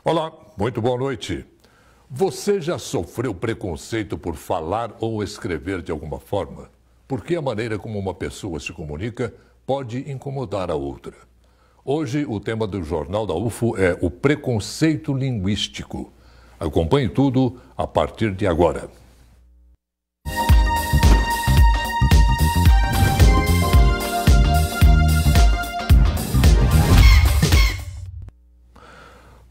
Olá, muito boa noite. Você já sofreu preconceito por falar ou escrever de alguma forma? Porque a maneira como uma pessoa se comunica pode incomodar a outra. Hoje, o tema do Jornal da UFO é o preconceito linguístico. Acompanhe tudo a partir de agora.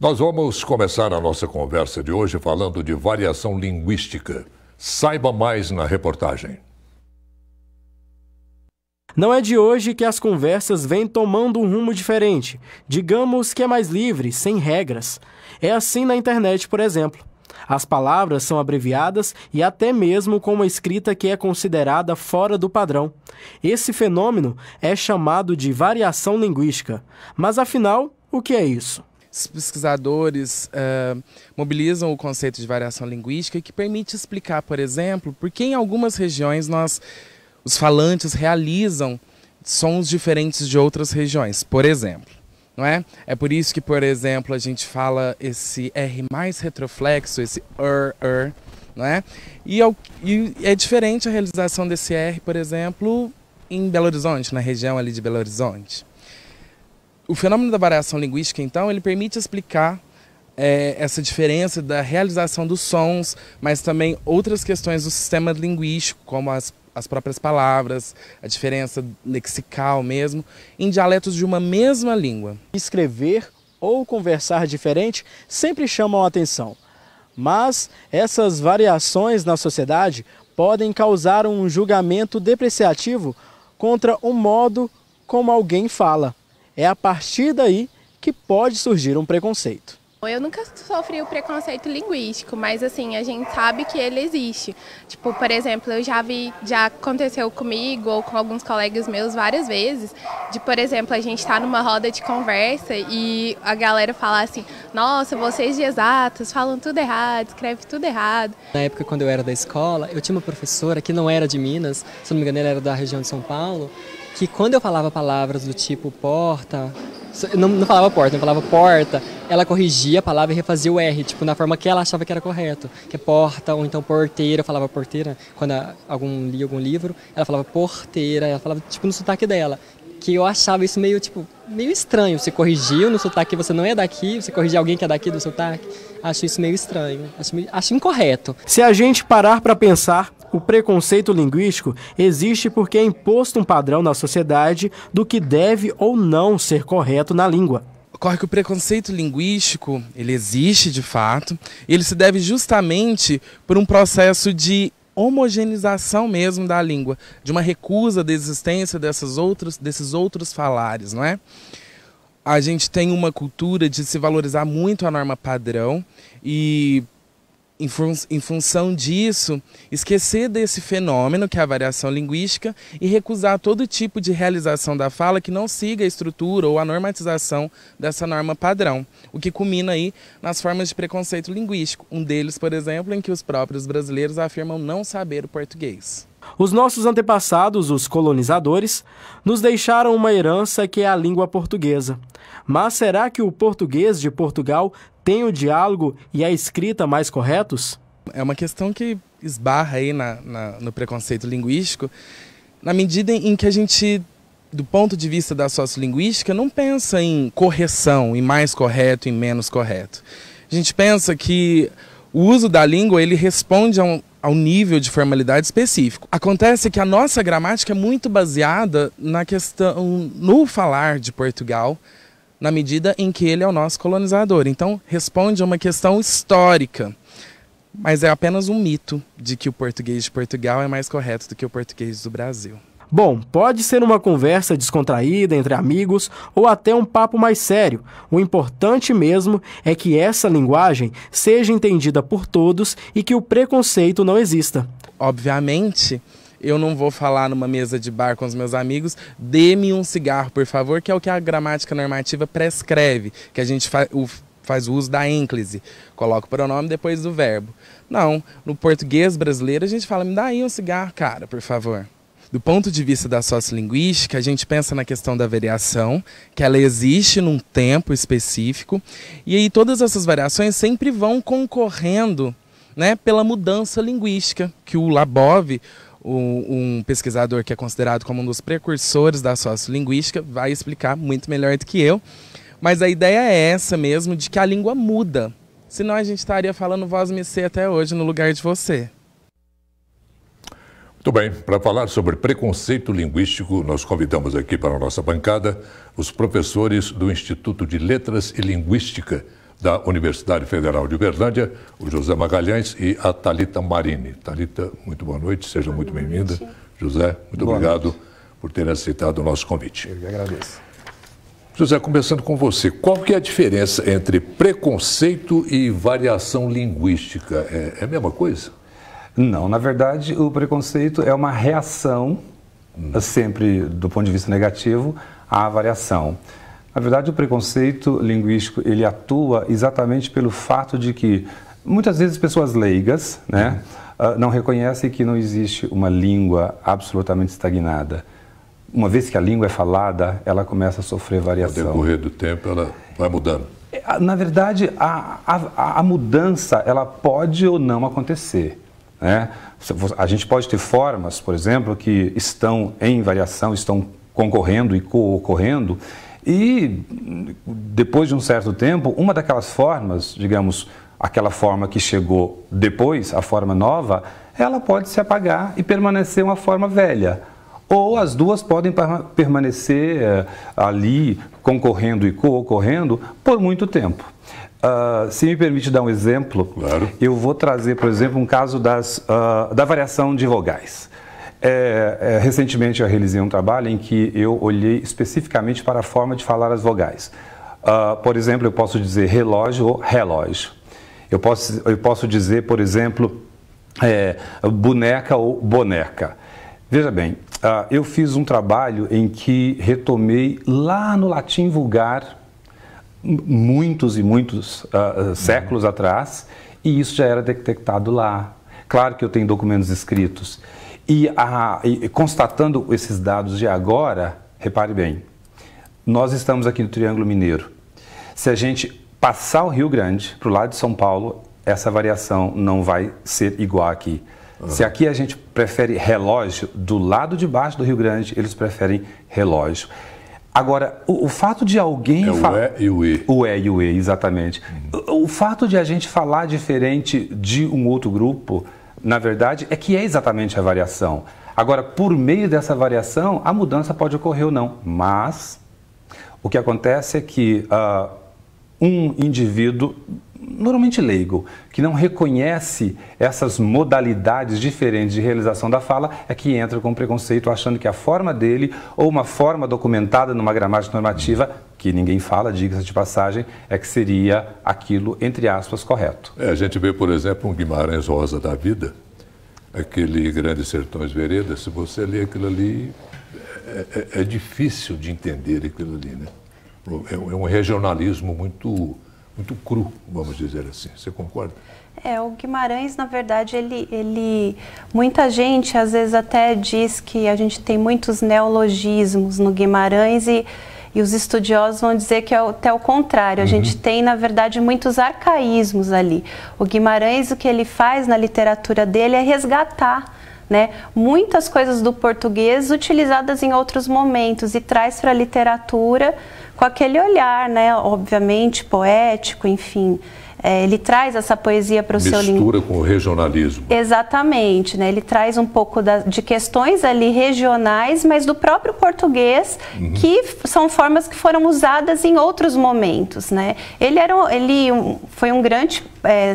Nós vamos começar a nossa conversa de hoje falando de variação linguística. Saiba mais na reportagem. Não é de hoje que as conversas vêm tomando um rumo diferente. Digamos que é mais livre, sem regras. É assim na internet, por exemplo. As palavras são abreviadas e até mesmo com uma escrita que é considerada fora do padrão. Esse fenômeno é chamado de variação linguística. Mas afinal, o que é isso? Os pesquisadores mobilizam o conceito de variação linguística que permite explicar, por exemplo, por que em algumas regiões os falantes realizam sons diferentes de outras regiões, por exemplo. Não é? É por isso que, por exemplo, a gente fala esse R mais retroflexo, esse não é? E é diferente a realização desse R, por exemplo, em Belo Horizonte, na região ali de Belo Horizonte. O fenômeno da variação linguística, então, ele permite explicar essa diferença da realização dos sons, mas também outras questões do sistema linguístico, como as próprias palavras, a diferença lexical mesmo, em dialetos de uma mesma língua. Escrever ou conversar diferente sempre chamam a atenção, mas essas variações na sociedade podem causar um julgamento depreciativo contra o modo como alguém fala. É a partir daí que pode surgir um preconceito. Eu nunca sofri o preconceito linguístico, mas assim, a gente sabe que ele existe. Tipo, por exemplo, eu já aconteceu comigo ou com alguns colegas meus várias vezes, de, por exemplo, a gente tá numa roda de conversa e a galera falar assim, nossa, vocês de exatas falam tudo errado, escrevem tudo errado. Na época, quando eu era da escola, eu tinha uma professora que não era de Minas, se não me engano, ela era da região de São Paulo, que quando eu falava palavras do tipo porta, não falava porta, eu falava porta, ela corrigia a palavra e refazia o R, tipo, na forma que ela achava que era correto, que é porta, ou então porteira, eu falava porteira, quando lia algum livro, ela falava porteira, ela falava, tipo, no sotaque dela, que eu achava isso meio estranho, você corrigiu no sotaque que você não é daqui, você corrigir alguém que é daqui do sotaque, acho isso meio estranho, acho incorreto. Se a gente parar para pensar, o preconceito linguístico existe porque é imposto um padrão na sociedade do que deve ou não ser correto na língua. Ocorre que o preconceito linguístico, ele existe de fato, e ele se deve justamente por um processo de homogeneização mesmo da língua, de uma recusa da existência desses outros falares, não é? A gente tem uma cultura de se valorizar muito a norma padrão e em função disso, esquecer desse fenômeno, que é a variação linguística, e recusar todo tipo de realização da fala que não siga a estrutura ou a normatização dessa norma padrão, o que culmina aí nas formas de preconceito linguístico. Um deles, por exemplo, em que os próprios brasileiros afirmam não saber o português. Os nossos antepassados, os colonizadores, nos deixaram uma herança que é a língua portuguesa. Mas será que o português de Portugal tem o diálogo e a escrita mais corretos? É uma questão que esbarra aí no preconceito linguístico, na medida em que a gente, do ponto de vista da sociolinguística, não pensa em correção, em mais correto e menos correto. A gente pensa que o uso da língua ele responde ao nível de formalidade específico. Acontece que a nossa gramática é muito baseada na questão, no falar de Portugal, na medida em que ele é o nosso colonizador. Então, responde a uma questão histórica, mas é apenas um mito de que o português de Portugal é mais correto do que o português do Brasil. Bom, pode ser uma conversa descontraída entre amigos ou até um papo mais sério. O importante mesmo é que essa linguagem seja entendida por todos e que o preconceito não exista. Obviamente, eu não vou falar numa mesa de bar com os meus amigos, dê-me um cigarro, por favor, que é o que a gramática normativa prescreve, que a gente faz o uso da ênclise, coloca o pronome depois do verbo. Não, no português brasileiro a gente fala, me dá aí um cigarro, cara, por favor. Do ponto de vista da sociolinguística, a gente pensa na questão da variação, que ela existe num tempo específico, e aí todas essas variações sempre vão concorrendo, né, pela mudança linguística, que o Labov, um pesquisador que é considerado como um dos precursores da sociolinguística, vai explicar muito melhor do que eu. Mas a ideia é essa mesmo, de que a língua muda. Senão a gente estaria falando vós-me-cê até hoje no lugar de você. Muito bem, para falar sobre preconceito linguístico, nós convidamos aqui para a nossa bancada os professores do Instituto de Letras e Linguística da Universidade Federal de Uberlândia, o José Magalhães e a Thalita Marini. Thalita, muito boa noite, seja muito bem-vinda. José, muito obrigado por ter aceitado o nosso convite. Eu que agradeço. José, começando com você, qual que é a diferença entre preconceito e variação linguística? É a mesma coisa? Não, na verdade, o preconceito é uma reação, sempre do ponto de vista negativo, à variação. Na verdade, o preconceito linguístico, ele atua exatamente pelo fato de que, muitas vezes, pessoas leigas, né, não reconhecem que não existe uma língua absolutamente estagnada. Uma vez que a língua é falada, ela começa a sofrer variação. No decorrer do tempo, ela vai mudando. Na verdade, a mudança, ela pode ou não acontecer, né? A gente pode ter formas, por exemplo, que estão em variação, estão concorrendo e co-ocorrendo, e depois de um certo tempo, uma daquelas formas, digamos, aquela forma que chegou depois, a forma nova, ela pode se apagar e permanecer uma forma velha. Ou as duas podem permanecer ali, concorrendo e co-ocorrendo, por muito tempo. Se me permite dar um exemplo, claro. Eu vou trazer, por exemplo, um caso da variação de vogais. Recentemente eu realizei um trabalho em que eu olhei especificamente para a forma de falar as vogais. Por exemplo, eu posso dizer relógio ou relógio. Eu posso dizer, por exemplo, boneca ou boneca. Veja bem, eu fiz um trabalho em que retomei lá no latim vulgar, muitos e muitos séculos atrás, e isso já era detectado lá. Claro que eu tenho documentos escritos. E constatando esses dados de agora, repare bem, nós estamos aqui no Triângulo Mineiro. Se a gente passar o Rio Grande para o lado de São Paulo, essa variação não vai ser igual aqui. Se aqui a gente prefere relógio, do lado de baixo do Rio Grande, eles preferem relógio. Agora, o fato de alguém... o é e o e. O é e o e, exatamente. O fato de a gente falar diferente de um outro grupo, na verdade, é que é exatamente a variação. Agora, por meio dessa variação, a mudança pode ocorrer ou não. Mas, o que acontece é que um indivíduo, normalmente leigo, que não reconhece essas modalidades diferentes de realização da fala, é que entra com preconceito, achando que a forma dele, ou uma forma documentada numa gramática normativa, que ninguém fala, diga-se de passagem, é que seria aquilo, entre aspas, correto. A gente vê, por exemplo, um Guimarães Rosa da vida, aquele Grandes Sertões Veredas, se você lê aquilo ali, é difícil de entender aquilo ali, né? É um regionalismo muito cru, vamos dizer assim. Você concorda? O Guimarães, na verdade, muita gente às vezes até diz que a gente tem muitos neologismos no Guimarães e os estudiosos vão dizer que é até o contrário. A gente tem, na verdade, muitos arcaísmos ali. O Guimarães, o que ele faz na literatura dele é resgatar, né, muitas coisas do português utilizadas em outros momentos e traz para a literatura com aquele olhar, né, obviamente poético, enfim. Ele traz essa poesia para o seu... Mistura com o regionalismo. Exatamente, né? Ele traz um pouco de questões ali regionais, mas do próprio português, que são formas que foram usadas em outros momentos, né? Ele foi um grande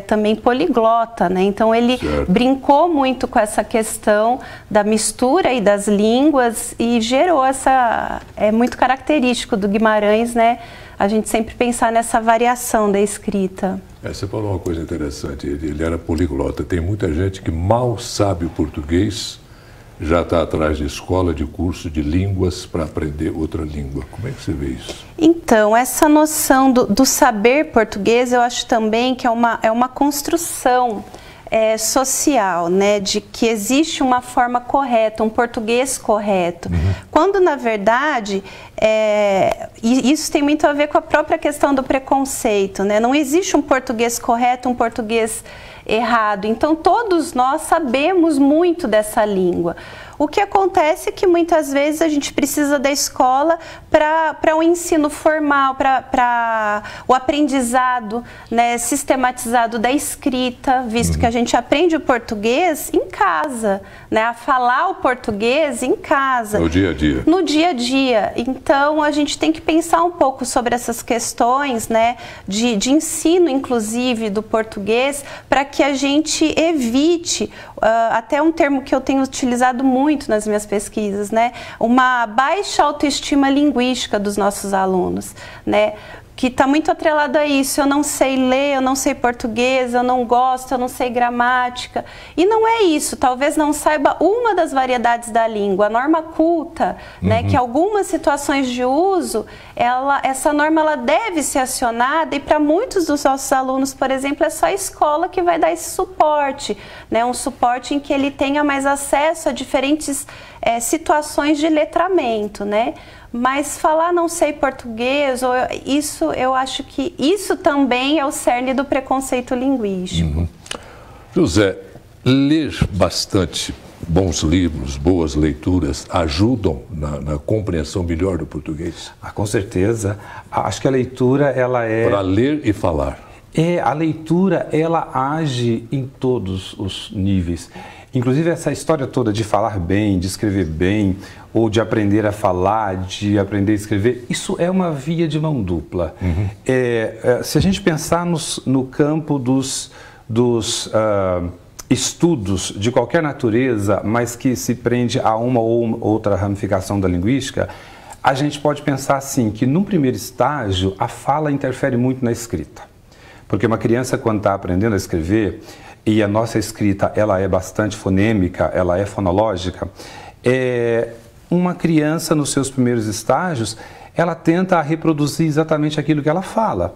também poliglota, né? Então ele brincou muito com essa questão da mistura e das línguas e gerou essa... É muito característico do Guimarães, né? A gente sempre pensar nessa variação da escrita. Você falou uma coisa interessante, ele era poliglota. Tem muita gente que mal sabe o português, já está atrás de escola, de curso de línguas para aprender outra língua. Como é que você vê isso? Então, essa noção do saber português, eu acho também que é uma construção social, né, de que existe uma forma correta, um português correto, quando na verdade e isso tem muito a ver com a própria questão do preconceito, né? Não existe um português correto, um português errado. Então todos nós sabemos muito dessa língua. O que acontece é que muitas vezes a gente precisa da escola para o ensino formal, para o aprendizado, né, sistematizado da escrita, visto que a gente aprende o português em casa, né, a falar o português em casa. No dia a dia. No dia a dia. Então a gente tem que pensar um pouco sobre essas questões, né, de ensino, inclusive, do português, para que a gente evite, até um termo que eu tenho utilizado muito nas minhas pesquisas, né, uma baixa autoestima linguística dos nossos alunos, né, que está muito atrelado a isso. Eu não sei ler, eu não sei português, eu não gosto, eu não sei gramática. E não é isso, talvez não saiba uma das variedades da língua, a norma culta, né, que algumas situações de uso, essa norma ela deve ser acionada, e para muitos dos nossos alunos, por exemplo, é só a escola que vai dar esse suporte, né, um suporte em que ele tenha mais acesso a diferentes situações de letramento, né? Mas falar não sei português, isso, eu acho que isso também é o cerne do preconceito linguístico. José, ler bastante bons livros, boas leituras, ajudam na compreensão melhor do português? Com certeza. Acho que a leitura, ela é... Para ler e falar. A leitura, ela age em todos os níveis. Inclusive essa história toda de falar bem, de escrever bem, ou de aprender a falar, de aprender a escrever, isso é uma via de mão dupla. Se a gente pensar no campo dos estudos de qualquer natureza, mas que se prende a uma ou outra ramificação da linguística, a gente pode pensar assim, que num primeiro estágio a fala interfere muito na escrita. Porque uma criança, quando está aprendendo a escrever, e a nossa escrita ela é bastante fonêmica, ela é fonológica, uma criança nos seus primeiros estágios, ela tenta reproduzir exatamente aquilo que ela fala.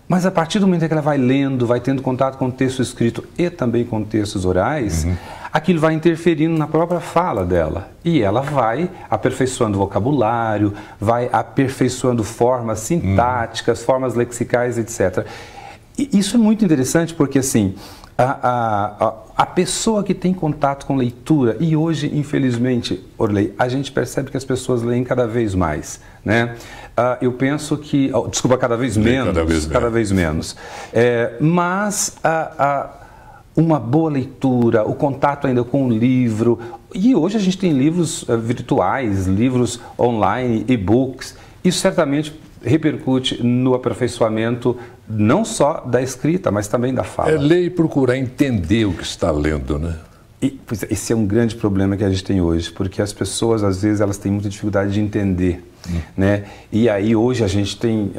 Mas a partir do momento em que ela vai lendo, vai tendo contato com o texto escrito e também com textos orais, aquilo vai interferindo na própria fala dela. E ela vai aperfeiçoando vocabulário, vai aperfeiçoando formas sintáticas, formas lexicais, etc. E isso é muito interessante porque, assim, a pessoa que tem contato com leitura, e hoje, infelizmente, Orley, a gente percebe que as pessoas leem cada vez mais, né? Eu penso que... desculpa, cada vez menos. Cada vez menos. Mas uma boa leitura, o contato ainda com o livro, e hoje a gente tem livros virtuais, livros online, e-books, isso certamente repercute no aperfeiçoamento não só da escrita, mas também da fala. Ler e procurar entender o que está lendo, né? Esse é um grande problema que a gente tem hoje, porque as pessoas, às vezes, elas têm muita dificuldade de entender, né? E aí, hoje, a gente tem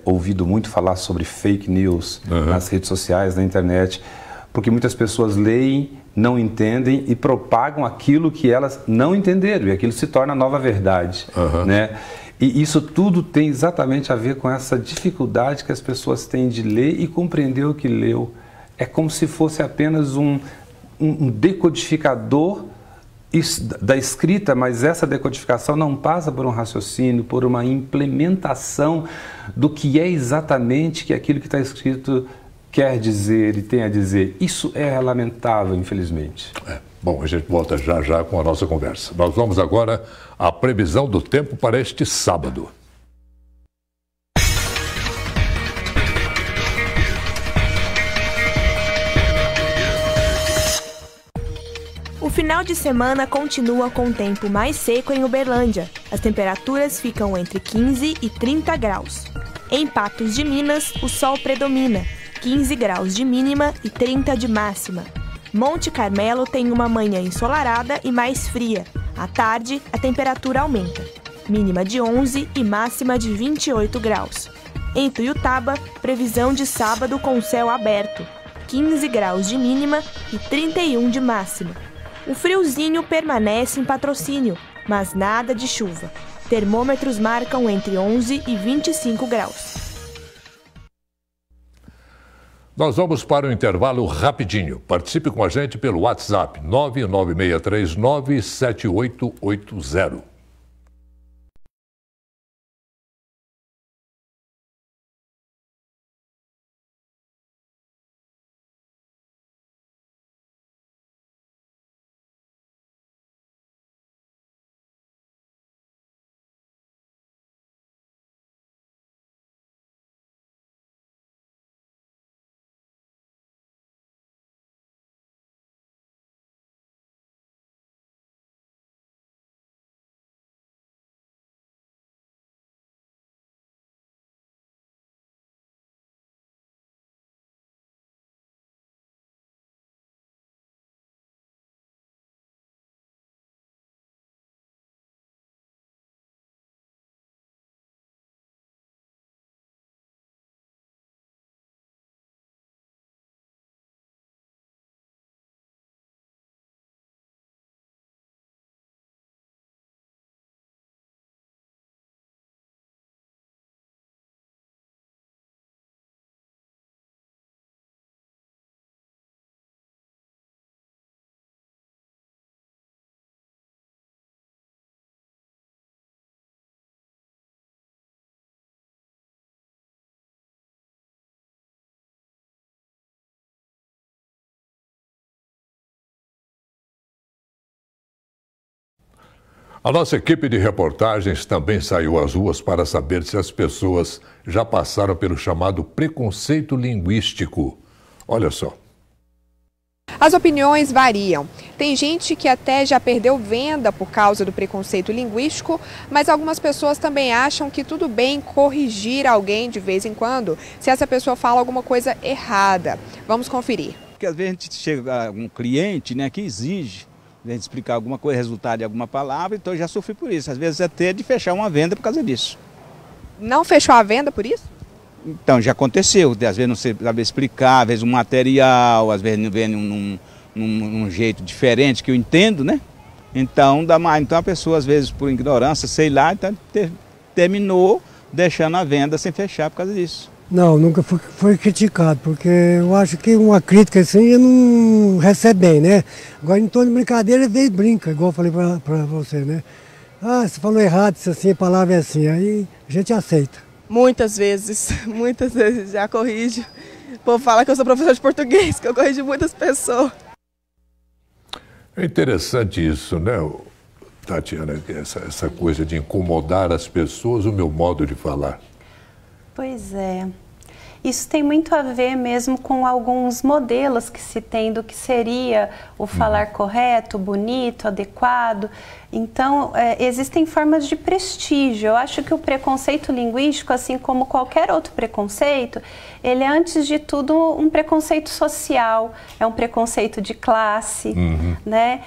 ouvido muito falar sobre fake news nas redes sociais, na internet, porque muitas pessoas leem, não entendem e propagam aquilo que elas não entenderam, e aquilo se torna a nova verdade, né? E isso tudo tem exatamente a ver com essa dificuldade que as pessoas têm de ler e compreender o que leu. É como se fosse apenas um decodificador da escrita, mas essa decodificação não passa por um raciocínio, por uma implementação do que é exatamente que aquilo que está escrito quer dizer e tem a dizer. Isso é lamentável, infelizmente. Bom, a gente volta já já com a nossa conversa. Nós vamos agora à previsão do tempo para este sábado. O final de semana continua com o tempo mais seco em Uberlândia. As temperaturas ficam entre 15 e 30 graus. Em Patos de Minas, o sol predomina, 15 graus de mínima e 30 de máxima. Monte Carmelo tem uma manhã ensolarada e mais fria. À tarde, a temperatura aumenta, mínima de 11 e máxima de 28 graus. Em Tuiutaba, previsão de sábado com céu aberto, 15 graus de mínima e 31 de máxima. O friozinho permanece em Patrocínio, mas nada de chuva. Termômetros marcam entre 11 e 25 graus. Nós vamos para um intervalo rapidinho. Participe com a gente pelo WhatsApp 996397880. A nossa equipe de reportagens também saiu às ruas para saber se as pessoas já passaram pelo chamado preconceito linguístico. Olha só. As opiniões variam. Tem gente que até já perdeu venda por causa do preconceito linguístico, mas algumas pessoas também acham que tudo bem corrigir alguém de vez em quando, se essa pessoa fala alguma coisa errada. Vamos conferir. Porque às vezes a gente chega a um cliente, né, que exige a gente explicar alguma coisa, resultado de alguma palavra, então eu já sofri por isso. Às vezes até de fechar uma venda por causa disso. Não fechou a venda por isso? Então, já aconteceu. Às vezes não sabe explicar, às vezes um material, às vezes não vem num jeito diferente que eu entendo, né? Então, então a pessoa, às vezes, por ignorância, sei lá, então, terminou deixando a venda sem fechar por causa disso. Não, nunca fui criticado, porque eu acho que uma crítica assim não recebe bem, né? Agora, em torno de brincadeira, ele brinca, igual eu falei para você, né? Ah, você falou errado, isso assim, a palavra é assim, aí a gente aceita. Muitas vezes já corrijo. O povo fala que eu sou professor de português, que eu corrijo muitas pessoas. É interessante isso, né, Tatiana? Essa coisa de incomodar as pessoas, o meu modo de falar. Pois é. Isso tem muito a ver mesmo com alguns modelos que se tem do que seria o falar correto, bonito, adequado. Então, existem formas de prestígio. Eu acho que o preconceito linguístico, assim como qualquer outro preconceito, ele é, antes de tudo, um preconceito social, é um preconceito de classe, né?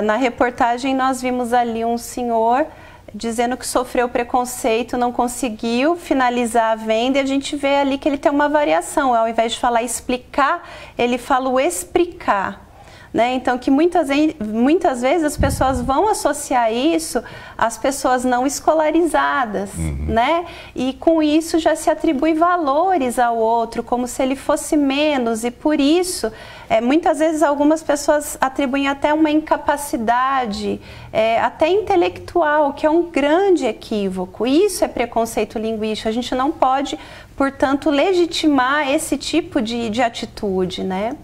Na reportagem, nós vimos ali um senhor dizendo que sofreu preconceito, não conseguiu finalizar a venda, e a gente vê ali que ele tem uma variação. Ao invés de falar explicar, ele fala o explicar. Né? Então, que muitas vezes as pessoas vão associar isso às pessoas não escolarizadas, né? E com isso já se atribui valores ao outro, como se ele fosse menos, e por isso, muitas vezes algumas pessoas atribuem até uma incapacidade, até intelectual, que é um grande equívoco. Isso é preconceito linguístico, a gente não pode, portanto, legitimar esse tipo de atitude, né?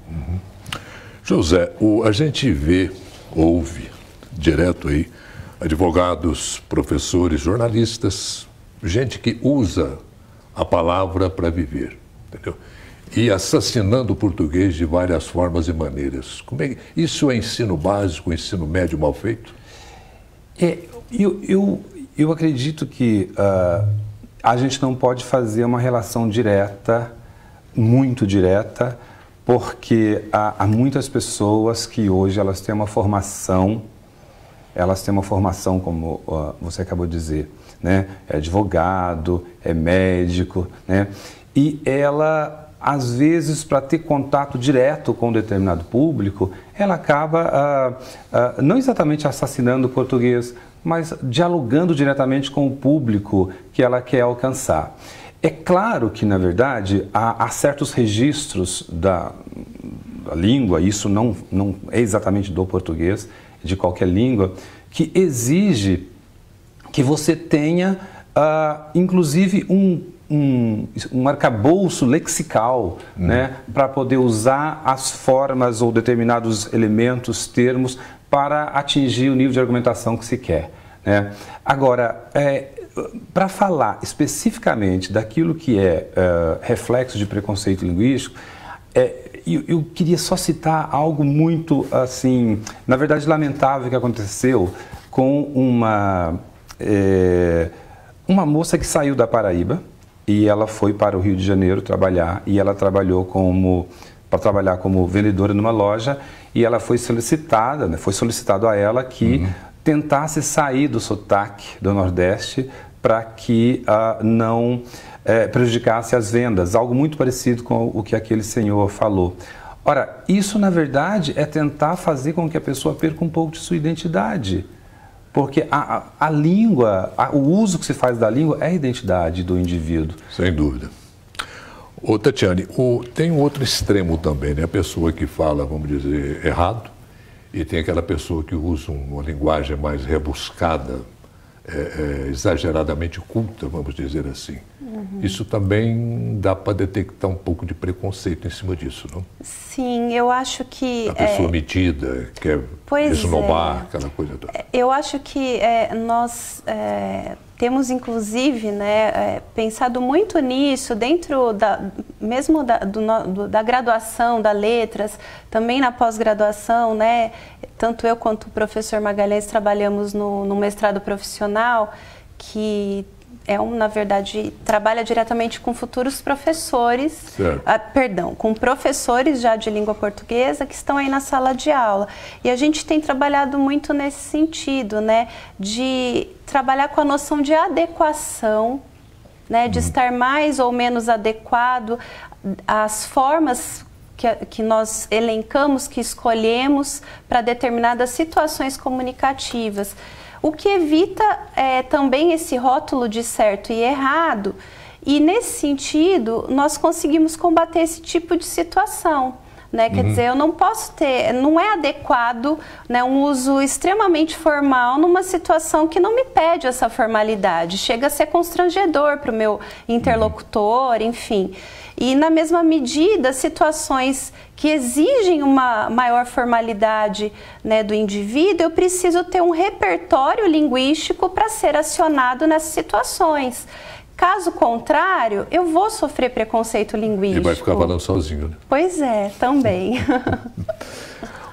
José, a gente ouve direto aí, advogados, professores, jornalistas, gente que usa a palavra para viver, entendeu? E assassinando o português de várias formas e maneiras. Isso é ensino básico, ensino médio mal feito? Eu acredito que a gente não pode fazer uma relação direta, muito direta, porque há muitas pessoas que hoje elas têm uma formação, como você acabou de dizer, né? É advogado, é médico, né? E ela, às vezes, para ter contato direto com um determinado público, ela acaba não exatamente assassinando o português, mas dialogando diretamente com o público que ela quer alcançar. É claro que, na verdade, há certos registros da língua, isso não é exatamente do português, de qualquer língua, que exige que você tenha, inclusive, um arcabouço lexical, né, para poder usar as formas ou determinados elementos, termos, para atingir o nível de argumentação que se quer, né? Agora, para falar especificamente daquilo que é reflexo de preconceito linguístico, eu queria só citar algo muito, assim, na verdade, lamentável que aconteceu com uma moça que saiu da Paraíba e ela foi para o Rio de Janeiro trabalhar, e ela trabalhou para trabalhar como vendedora numa loja, e ela foi solicitada, né, foi solicitado a ela que tentasse sair do sotaque do Nordeste para que não prejudicasse as vendas, algo muito parecido com o que aquele senhor falou. Ora, isso na verdade é tentar fazer com que a pessoa perca um pouco de sua identidade, porque a língua, o uso que se faz da língua é a identidade do indivíduo. Sem dúvida. Ô, Tatiane, tem um outro extremo também, né? A pessoa que fala, vamos dizer, errado, e tem aquela pessoa que usa uma linguagem mais rebuscada, exageradamente culta, vamos dizer assim. Isso também dá para detectar um pouco de preconceito em cima disso, não? Sim, eu acho que... A pessoa metida, quer esnobar, aquela coisa toda. Eu acho que nós temos, inclusive, né, pensado muito nisso, dentro mesmo da graduação, da letras, também na pós-graduação, né? Tanto eu quanto o professor Magalhães trabalhamos no mestrado profissional, que na verdade, trabalha diretamente com futuros professores, com professores já de língua portuguesa que estão aí na sala de aula. E a gente tem trabalhado muito nesse sentido, né, de trabalhar com a noção de adequação, né, de estar mais ou menos adequado às formas que nós elencamos, que escolhemos para determinadas situações comunicativas. O que evita também esse rótulo de certo e errado, e nesse sentido nós conseguimos combater esse tipo de situação, né? Quer dizer, eu não posso não é adequado, né, um uso extremamente formal numa situação que não me pede essa formalidade, chega a ser constrangedor para o meu interlocutor, enfim. E, na mesma medida, situações que exigem uma maior formalidade, né, do indivíduo, eu preciso ter um repertório linguístico para ser acionado nessas situações. Caso contrário, eu vou sofrer preconceito linguístico. E vai ficar falando sozinho, né? Pois é, também.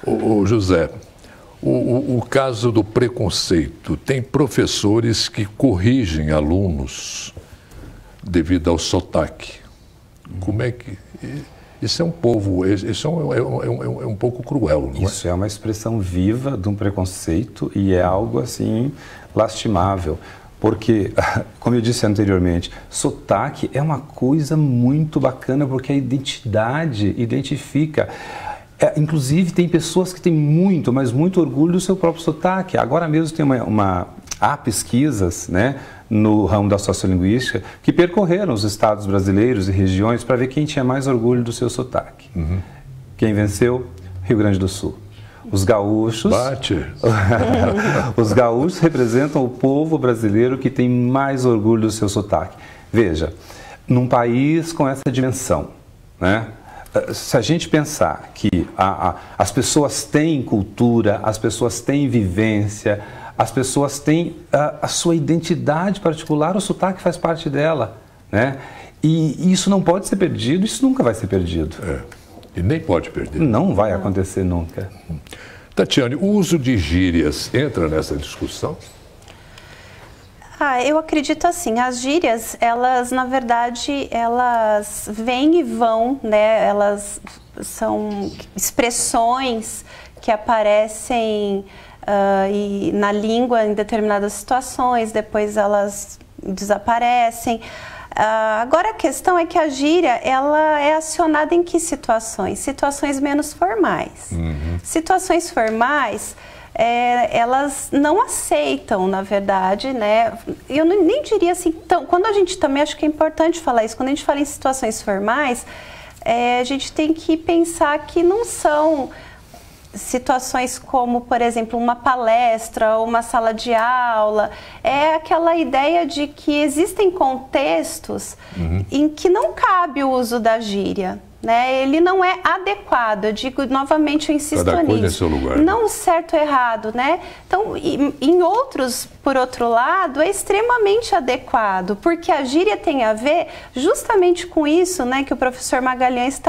Ô, José, o caso do preconceito, tem professores que corrigem alunos devido ao sotaque. Como é que... Isso é um pouco cruel, não é? Isso é uma expressão viva de um preconceito e é algo, assim, lastimável. Porque, como eu disse anteriormente, sotaque é uma coisa muito bacana porque a identidade identifica. Inclusive, tem pessoas que têm muito, mas muito orgulho do seu próprio sotaque. Agora mesmo tem há pesquisas, né, no ramo da sociolinguística que percorreram os estados brasileiros e regiões para ver quem tinha mais orgulho do seu sotaque. Quem venceu? Rio Grande do Sul. Os gaúchos... Os gaúchos representam o povo brasileiro que tem mais orgulho do seu sotaque. Veja, num país com essa dimensão, né? Se a gente pensar que as pessoas têm cultura, as pessoas têm vivência, as pessoas têm a sua identidade particular, o sotaque faz parte dela, né? E isso não pode ser perdido, isso nunca vai ser perdido. E nem pode perder. Não vai acontecer nunca. Tatiane, o uso de gírias entra nessa discussão? Eu acredito assim, as gírias, elas, na verdade, elas vêm e vão, né? Elas são expressões que aparecem na língua em determinadas situações, depois elas desaparecem. Agora a questão é que a gíria, ela é acionada em que situações? Situações menos formais. Situações formais, elas não aceitam, na verdade, né? Eu nem diria assim, quando a gente também, acho que é importante falar isso, quando a gente fala em situações formais, a gente tem que pensar que não são situações como, por exemplo, uma palestra ou uma sala de aula. É aquela ideia de que existem contextos em que não cabe o uso da gíria, né? Ele não é adequado. Eu digo novamente, eu insisto Cada coisa nisso. em seu lugar. Não certo ou errado, né? Então, em outros, por outro lado, é extremamente adequado, porque a gíria tem a ver justamente com isso, né, que o professor Magalhães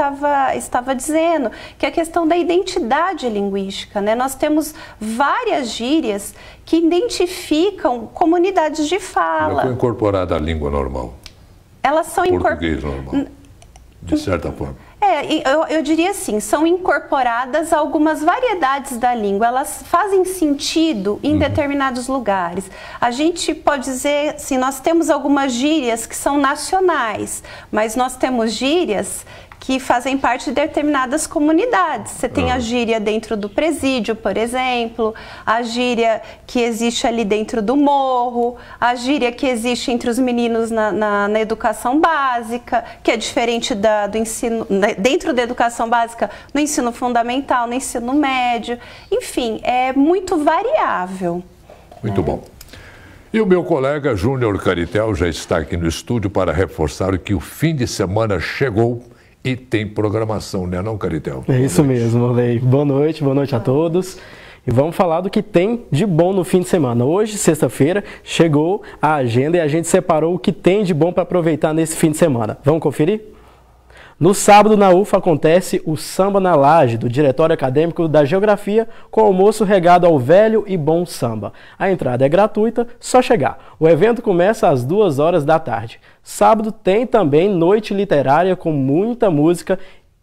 estava dizendo, que é a questão da identidade linguística, né? Nós temos várias gírias que identificam comunidades de fala. Já foi incorporada à língua normal. Elas são português normal, de certa forma. Eu diria assim, são incorporadas algumas variedades da língua, elas fazem sentido em determinados lugares. A gente pode dizer assim, nós temos algumas gírias que são nacionais, mas nós temos gírias que fazem parte de determinadas comunidades. Você tem a gíria dentro do presídio, por exemplo, a gíria que existe ali dentro do morro, a gíria que existe entre os meninos na educação básica, que é diferente do ensino, dentro da educação básica, no ensino fundamental, no ensino médio. Enfim, é muito variável. Muito bom. E o meu colega Júnior Caritel já está aqui no estúdio para reforçar que o fim de semana chegou e tem programação, né, não, Caritel? É isso mesmo, Lei. Boa noite a todos. E vamos falar do que tem de bom no fim de semana. Hoje, sexta-feira, chegou a agenda e a gente separou o que tem de bom para aproveitar nesse fim de semana. Vamos conferir? No sábado, na UFA, acontece o Samba na Laje, do Diretório Acadêmico da Geografia, com almoço regado ao velho e bom samba. A entrada é gratuita, só chegar. O evento começa às 2h da tarde. Sábado tem também noite literária com muita música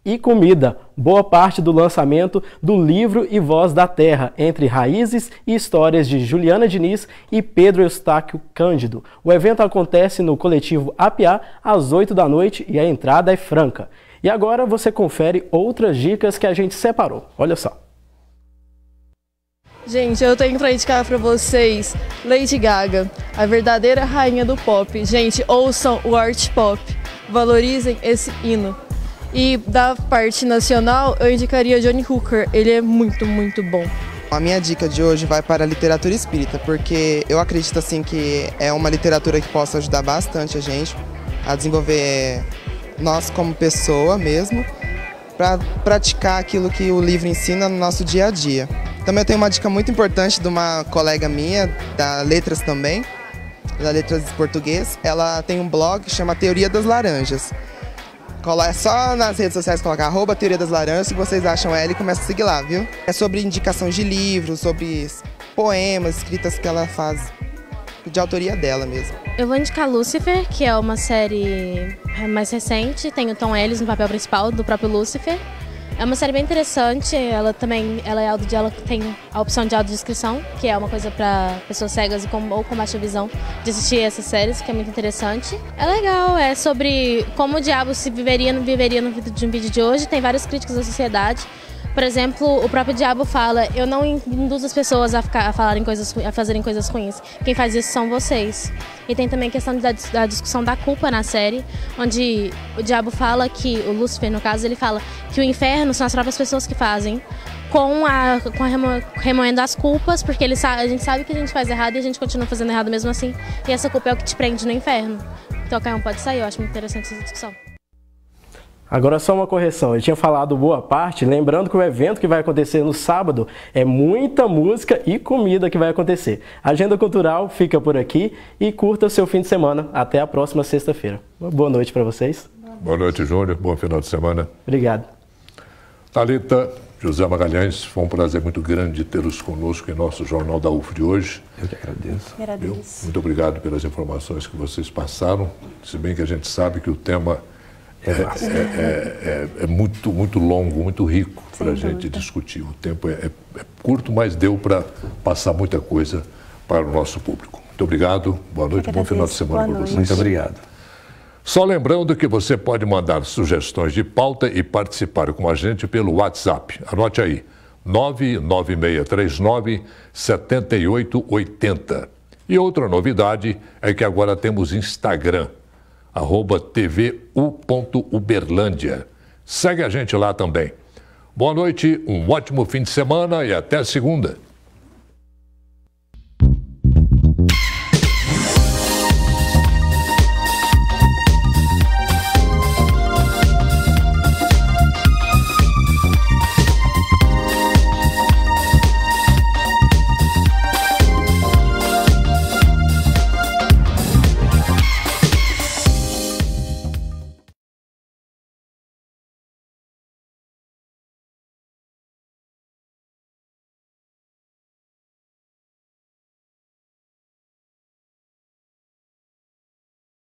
e comida. Boa parte do lançamento do livro E Voz da Terra, entre raízes e histórias de Juliana Diniz e Pedro Eustáquio Cândido. O evento acontece no coletivo Apiá às 8 da noite e a entrada é franca. E agora você confere outras dicas que a gente separou. Olha só. Gente, eu tenho pra indicar pra vocês Lady Gaga, a verdadeira rainha do pop. Gente, ouçam o art pop, valorizem esse hino. E da parte nacional, eu indicaria Johnny Hooker, ele é muito, muito bom. A minha dica de hoje vai para a literatura espírita, porque eu acredito assim que é uma literatura que possa ajudar bastante a gente a desenvolver nós como pessoa mesmo, para praticar aquilo que o livro ensina no nosso dia a dia. Também eu tenho uma dica muito importante de uma colega minha, da Letras também, da Letras de Português. Ela tem um blog que chama Teoria das Laranjas. É só nas redes sociais colocar @Teoria das Laranjas, se vocês acham ela, e começa a seguir lá, viu? É sobre indicação de livros, sobre poemas, escritas que ela faz, de autoria dela mesmo. Eu vou indicar Lúcifer, que é uma série mais recente, tem o Tom Ellis no papel principal, do próprio Lúcifer. É uma série bem interessante, ela tem a opção de audiodescrição, que é uma coisa para pessoas cegas ou com baixa visão, de assistir essas séries, que é muito interessante. É legal, é sobre como o diabo se viveria no vídeo de hoje, tem várias críticas da sociedade. Por exemplo, o próprio diabo fala, eu não induzo as pessoas a fazerem coisas ruins, quem faz isso são vocês. E tem também a questão da discussão da culpa na série, onde o diabo fala que, o Lúcifer no caso, ele fala que o inferno são as próprias pessoas que fazem, remoendo as culpas, porque a gente sabe que a gente faz errado e a gente continua fazendo errado mesmo assim, e essa culpa é o que te prende no inferno. Então qualquer um pode sair, eu acho muito interessante essa discussão. Agora só uma correção, eu tinha falado boa parte, lembrando que o evento que vai acontecer no sábado é muita música e comida que vai acontecer. A agenda cultural fica por aqui e curta seu fim de semana. Até a próxima sexta-feira. Boa noite para vocês. Boa noite, Júnior. Bom final de semana. Obrigado. Thalita, José Magalhães, foi um prazer muito grande tê-los conosco em nosso Jornal da UF de hoje. Eu que agradeço. Agradeço. Muito obrigado pelas informações que vocês passaram, se bem que a gente sabe que o tema é muito, muito longo, muito rico para a gente discutir. O tempo é curto, mas deu para passar muita coisa para o nosso público. Muito obrigado, boa noite, bom final de semana para vocês. Muito obrigado. Só lembrando que você pode mandar sugestões de pauta e participar com a gente pelo WhatsApp. Anote aí, 99639-7880. E outra novidade é que agora temos Instagram, @tvu.uberlândia. Segue a gente lá também. Boa noite, um ótimo fim de semana e até segunda.